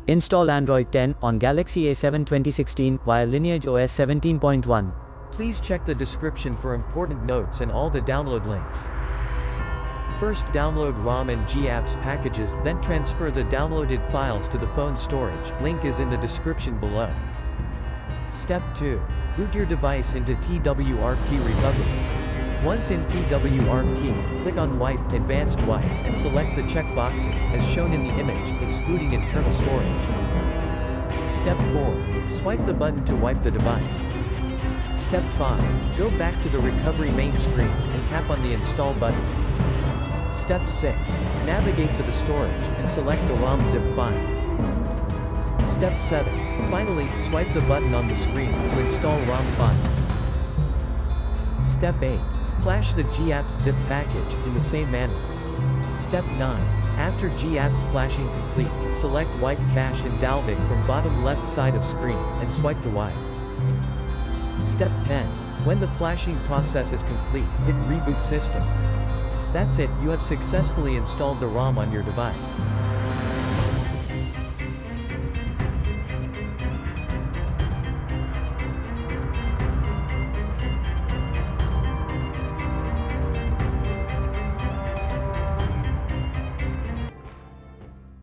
Install Android 10 on Galaxy A7 2016 via LineageOS 17.1. Please check the description for important notes and all the download links. First download ROM and GApps packages, then transfer the downloaded files to the phone storage. Link is in the description below. Step 2. Boot your device into TWRP recovery. Once in TWRP, click on Wipe, Advanced Wipe, and select the checkboxes, as shown in the image, excluding internal storage. Step 4. Swipe the button to wipe the device. Step 5. Go back to the recovery main screen, and tap on the Install button. Step 6. Navigate to the storage, and select the ROM zip file. Step 7. Finally, swipe the button on the screen, to install ROM file. Step 8. Flash the GApps zip package, in the same manner. Step 9. After GApps flashing completes, select Wipe Cache and Dalvik from bottom left side of screen, and swipe to wipe. Step 10. When the flashing process is complete, hit Reboot System. That's it, you have successfully installed the ROM on your device.